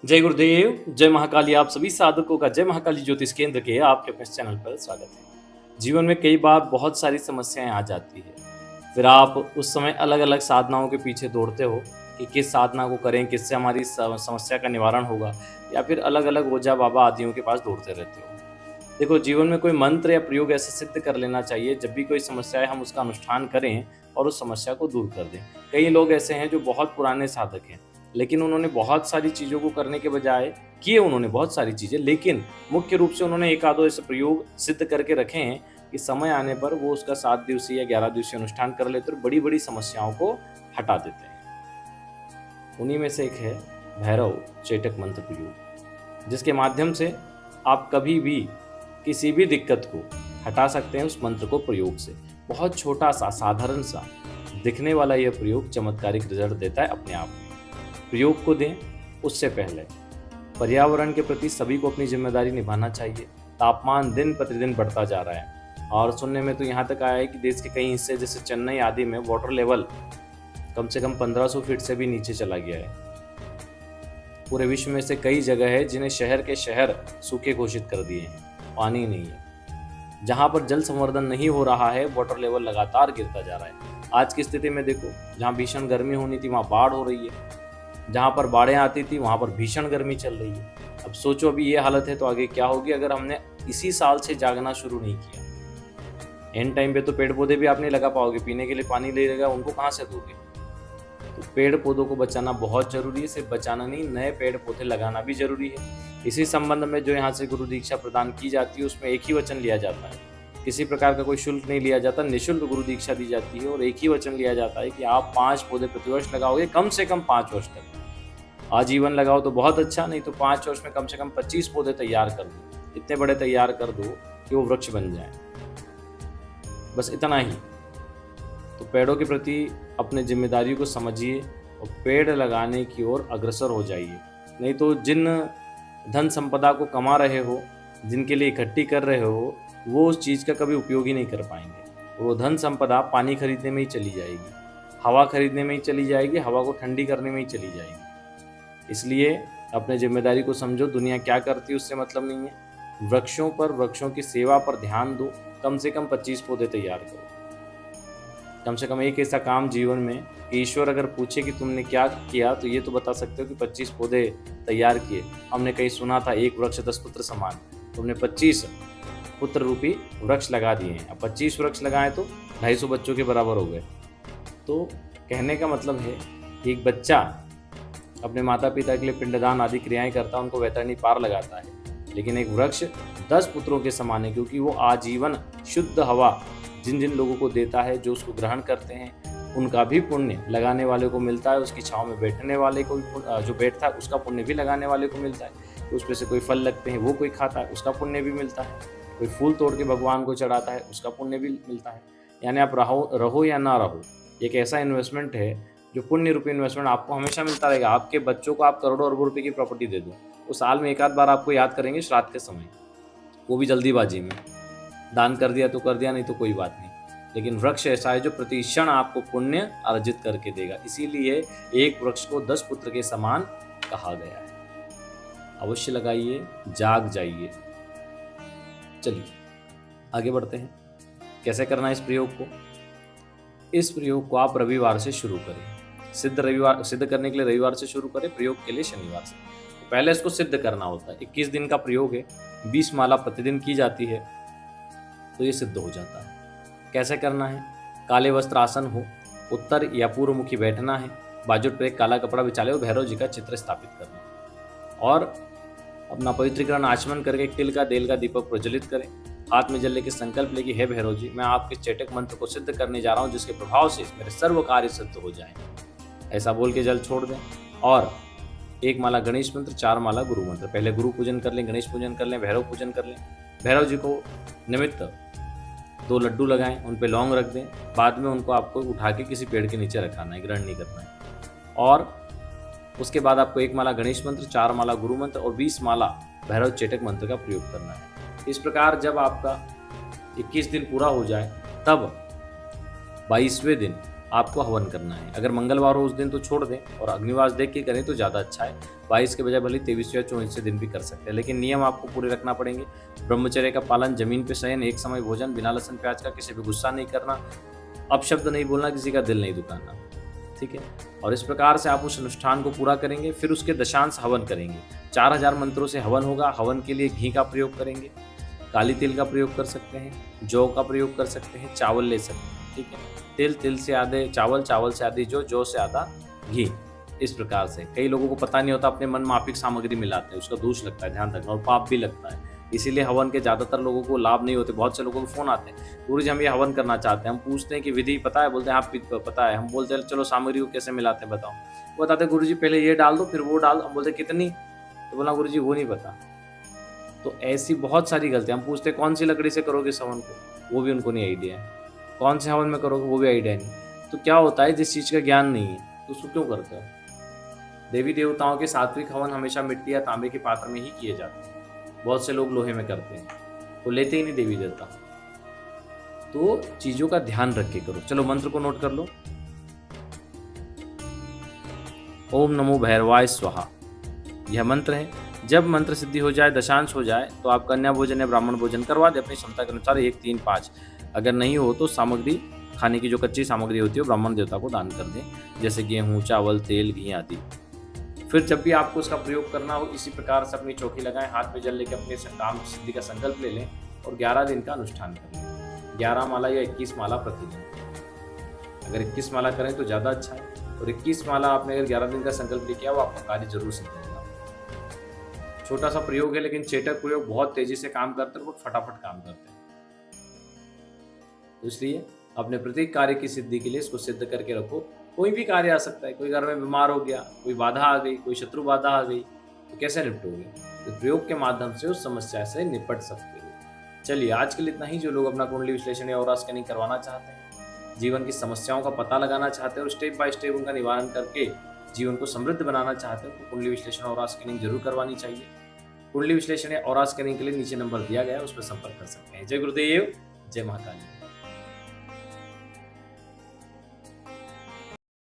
जय गुरुदेव, जय महाकाली। आप सभी साधकों का जय महाकाली ज्योतिष केंद्र के आपके अपने चैनल पर स्वागत है। जीवन में कई बार बहुत सारी समस्याएं आ जाती है, फिर आप उस समय अलग अलग साधनाओं के पीछे दौड़ते हो कि किस साधना को करें, किससे हमारी समस्या का निवारण होगा, या फिर अलग अलग ओझा बाबा आदियों के पास दौड़ते रहते हो। देखो, जीवन में कोई मंत्र या प्रयोग ऐसे सिद्ध कर लेना चाहिए, जब भी कोई समस्या है हम उसका अनुष्ठान करें और उस समस्या को दूर कर दें। कई लोग ऐसे हैं जो बहुत पुराने साधक हैं, लेकिन उन्होंने बहुत सारी चीज़ों को करने के बजाय किए उन्होंने बहुत सारी चीज़ें, लेकिन मुख्य रूप से उन्होंने एक आधो ऐसे प्रयोग सिद्ध करके रखे हैं कि समय आने पर वो उसका 7 दिवसीय या 11 दिवसीय अनुष्ठान कर लेते और बड़ी-बड़ी समस्याओं को हटा देते हैं। उन्हीं में से एक है भैरव चेटक मंत्र प्रयोग, जिसके माध्यम से आप कभी भी किसी भी दिक्कत को हटा सकते हैं उस मंत्र को प्रयोग से। बहुत छोटा सा, साधारण सा दिखने वाला यह प्रयोग चमत्कारिक रिजल्ट देता है अपने आप में। प्रयोग को दें उससे पहले पर्यावरण के प्रति सभी को अपनी जिम्मेदारी निभाना चाहिए। तापमान दिन प्रतिदिन बढ़ता जा रहा है और सुनने में तो यहाँ तक आया है कि देश के कई हिस्से जैसे चेन्नई आदि में वाटर लेवल कम से कम 1500 फीट से भी नीचे चला गया है। पूरे विश्व में से कई जगह है जिन्हें शहर के शहर सूखे घोषित कर दिए हैं, पानी नहीं है। जहाँ पर जल संवर्धन नहीं हो रहा है, वाटर लेवल लगातार गिरता जा रहा है। आज की स्थिति में देखो, जहाँ भीषण गर्मी होनी थी वहाँ बाढ़ हो रही है, जहाँ पर बाढ़ें आती थी वहाँ पर भीषण गर्मी चल रही है। अब सोचो, अभी ये हालत है तो आगे क्या होगी अगर हमने इसी साल से जागना शुरू नहीं किया। एंड टाइम पे तो पेड़ पौधे भी आप नहीं लगा पाओगे, पीने के लिए पानी ले लेगा, उनको कहाँ से दोगे? तो पेड़ पौधों को बचाना बहुत जरूरी है। सिर्फ बचाना नहीं, नए पेड़ पौधे लगाना भी जरूरी है। इसी संबंध में जो यहाँ से गुरु दीक्षा प्रदान की जाती है उसमें एक ही वचन लिया जाता है, किसी प्रकार का कोई शुल्क नहीं लिया जाता, निःशुल्क गुरु दीक्षा दी जाती है और एक ही वचन लिया जाता है कि आप 5 पौधे प्रतिवर्ष लगाओगे, कम से कम 5 वर्ष तक। आजीवन लगाओ तो बहुत अच्छा, नहीं तो 5 वर्ष में कम से कम 25 पौधे तैयार कर दो। इतने बड़े तैयार कर दो कि वो वृक्ष बन जाए, बस इतना ही। तो पेड़ों के प्रति अपने जिम्मेदारी को समझिए और पेड़ लगाने की ओर अग्रसर हो जाइए। नहीं तो जिन धन संपदा को कमा रहे हो, जिनके लिए इकट्ठी कर रहे हो, वो उस चीज़ का कभी उपयोग ही नहीं कर पाएंगे। वो धन संपदा पानी खरीदने में ही चली जाएगी, हवा खरीदने में ही चली जाएगी, हवा को ठंडी करने में ही चली जाएगी। इसलिए अपने जिम्मेदारी को समझो। दुनिया क्या करती है उससे मतलब नहीं है। वृक्षों पर, वृक्षों की सेवा पर ध्यान दो। कम से कम 25 पौधे तैयार करो। कम से कम एक ऐसा काम जीवन में कि ईश्वर अगर पूछे कि तुमने क्या किया तो ये तो बता सकते हो कि 25 पौधे तैयार किए। हमने कहीं सुना था, एक वृक्ष 10 पुत्र समान। तुमने 25 पुत्र रूपी वृक्ष लगा दिए हैं। अब 25 वृक्ष लगाएं तो 250 बच्चों के बराबर हो गए। तो कहने का मतलब है कि एक बच्चा अपने माता पिता के लिए पिंडदान आदि क्रियाएं करता है, उनको वैतरणी पार लगाता है, लेकिन एक वृक्ष 10 पुत्रों के समान है, क्योंकि वो आजीवन शुद्ध हवा जिन जिन लोगों को देता है, जो उसको ग्रहण करते हैं, उनका भी पुण्य लगाने वाले को मिलता है। उसकी छांव में बैठने वाले को जो बैठता है उसका पुण्य भी लगाने वाले को मिलता है। तो उसमें से कोई फल लगते हैं वो कोई खाता है, उसका पुण्य भी मिलता है। कोई फूल तोड़ के भगवान को चढ़ाता है, उसका पुण्य भी मिलता है। यानी आप रहो या ना रहो, एक ऐसा इन्वेस्टमेंट है जो पुण्य रूपी इन्वेस्टमेंट आपको हमेशा मिलता रहेगा। आपके बच्चों को आप करोड़ों अरबों रुपए की प्रॉपर्टी दे दो, वो साल में एक आध बार आपको याद करेंगे श्राद्ध के समय, वो भी जल्दीबाजी में। दान कर दिया तो कर दिया, नहीं तो कोई बात नहीं। लेकिन वृक्ष ऐसा है जो प्रति क्षण आपको पुण्य अर्जित करके देगा। इसीलिए एक वृक्ष को 10 पुत्र के समान कहा गया है। अवश्य लगाइए, जाग जाइए। चलिए आगे बढ़ते हैं। कैसे करना है इस प्रयोग को? इस प्रयोग को आप रविवार से शुरू करें। सिद्ध करने के लिए रविवार से शुरू करें, प्रयोग के लिए शनिवार से। तो पहले इसको सिद्ध करना होता है। 21 दिन का प्रयोग है, 20 माला प्रतिदिन की जाती है, तो ये सिद्ध हो जाता है। कैसे करना है? काले वस्त्र आसन हो, उत्तर या पूर्व मुखी बैठना है, बाजू पर एक काला कपड़ा बिछा ले और भैरव जी का चित्र स्थापित करना है और अपना पवित्रीकरण आचमन करके एक तिल का तेल का दीपक प्रज्वलित करें। हाथ में जल लेके संकल्प ले कि हे भैरव जी, मैं आपके चेटक मंत्र को सिद्ध करने जा रहा हूँ, जिसके प्रभाव से मेरे सर्व कार्य सिद्ध हो जाएं। ऐसा बोल के जल छोड़ दें और 1 माला गणेश मंत्र, 4 माला गुरु मंत्र। पहले गुरु पूजन कर लें, गणेश पूजन कर लें, भैरव पूजन कर लें। भैरव जी को निमित्त 2 लड्डू लगाएं, उन पे लौंग रख दें। बाद में उनको आपको उठा के किसी पेड़ के नीचे रखाना है, ग्रहण नहीं करना है। और उसके बाद आपको 1 माला गणेश मंत्र, 4 माला गुरु मंत्र और 20 माला भैरव चेटक मंत्र का प्रयोग करना है। इस प्रकार जब आपका 21 दिन पूरा हो जाए, तब 22वें दिन आपको हवन करना है। अगर मंगलवार हो उस दिन तो छोड़ दें और अग्निवास देख के करें तो ज़्यादा अच्छा है। 22 के बजाय भले 23 या 24 दिन भी कर सकते हैं, लेकिन नियम आपको पूरे रखना पड़ेंगे। ब्रह्मचर्य का पालन, जमीन पे शयन, एक समय भोजन, बिना लहसुन प्याज का, किसी पे गुस्सा नहीं करना, अपशब्द नहीं बोलना, किसी का दिल नहीं दुखाना, ठीक है। और इस प्रकार से आप उस अनुष्ठान को पूरा करेंगे। फिर उसके दशांश हवन करेंगे। 4000 मंत्रों से हवन होगा। हवन के लिए घी का प्रयोग करेंगे, काली तिल का प्रयोग कर सकते हैं, जौ का प्रयोग कर सकते हैं, चावल ले सकते हैं, ठीक है। तिल से आधे चावल, चावल से आधी जौ से आधा घी। इस प्रकार से कई लोगों को पता नहीं होता, अपने मन माफिक सामग्री मिलाते हैं, उसका दोष लगता है, ध्यान रखना, और पाप भी लगता है। इसीलिए हवन के ज़्यादातर लोगों को लाभ नहीं होते। बहुत से लोगों को फ़ोन आते हैं, गुरुजी हम ये हवन करना चाहते हैं। हम पूछते हैं कि विधि पता है? बोलते हैं हाँ पता है। हम बोलते हैं चलो सामग्री को कैसे मिलाते हैं बताओ। वो बताते हैं गुरुजी पहले ये डाल दो फिर वो डाल दो। हम बोलते कितनी? तो बोला गुरुजी वो नहीं पता। तो ऐसी बहुत सारी गलतियाँ। हम पूछते कौन सी लकड़ी से करोगे इस हवन को, वो भी उनको नहीं आइडिया है। कौन से हवन में करोगे, वो भी आइडिया नहीं। तो क्या होता है, जिस चीज़ का ज्ञान नहीं है तो उसको क्यों करते हो? देवी देवताओं के सात्विक हवन हमेशा मिट्टी या तांबे के पात्र में ही किए जाते हैं। बहुत से लोग लोहे में करते हैं, वो लेते ही नहीं देवी देवता। तो चीज़ों का ध्यान रख के करो। चलो मंत्र को नोट कर लो। ओम नमो भैरवाय स्वाहा, यह मंत्र है। जब मंत्र सिद्धि हो जाए, दशांश हो जाए, तो आप कन्या भोजन या ब्राह्मण भोजन करवा दे अपनी क्षमता के अनुसार 1, 3, 5। अगर नहीं हो तो सामग्री, खाने की जो कच्ची सामग्री होती है वो ब्राह्मण देवता को दान कर दें, जैसे गेहूँ, चावल, तेल, घी आदि। फिर जब भी आपको उसका प्रयोग करना हो, इसी प्रकार से अपनी चौकी लगाएं, हाथ में जल लेकर अपने काम सिद्धि का संकल्प ले लें और 11 दिन का अनुष्ठान करें। 11 माला या 21 माला प्रतिदिन। अगर 21 माला करें तो ज़्यादा अच्छा है, और 21 माला आपने अगर 11 दिन का संकल्प लिया वो आपका कार्य जरूर सिद्ध होगा। छोटा सा प्रयोग है, लेकिन चेटक प्रयोग बहुत तेजी से काम करते हैं, बहुत फटाफट काम करते हैं। तो इसलिए अपने प्रत्येक कार्य की सिद्धि के लिए इसको सिद्ध करके रखो। कोई भी कार्य आ सकता है, कोई घर में बीमार हो गया, कोई बाधा आ गई, कोई शत्रु बाधा आ गई, तो कैसे निपटोगे? तो प्रयोग के माध्यम से उस समस्या से निपट सकते हो। चलिए आज के लिए इतना ही। जो लोग अपना कुंडली विश्लेषण या ऑरा स्कैनिंग करवाना चाहते हैं, जीवन की समस्याओं का पता लगाना चाहते हैं और स्टेप बाय स्टेप उनका निवारण करके जीवन को समृद्ध बनाना चाहते हैं, तो कुंडली विश्लेषण और ऑरा स्कैनिंग जरूर करवानी चाहिए। कुंडली विश्लेषण या ऑरा स्कैनिंग के लिए नीचे नंबर दिया गया है, उस पर संपर्क कर सकते हैं। जय गुरुदेव, जय महाकाली।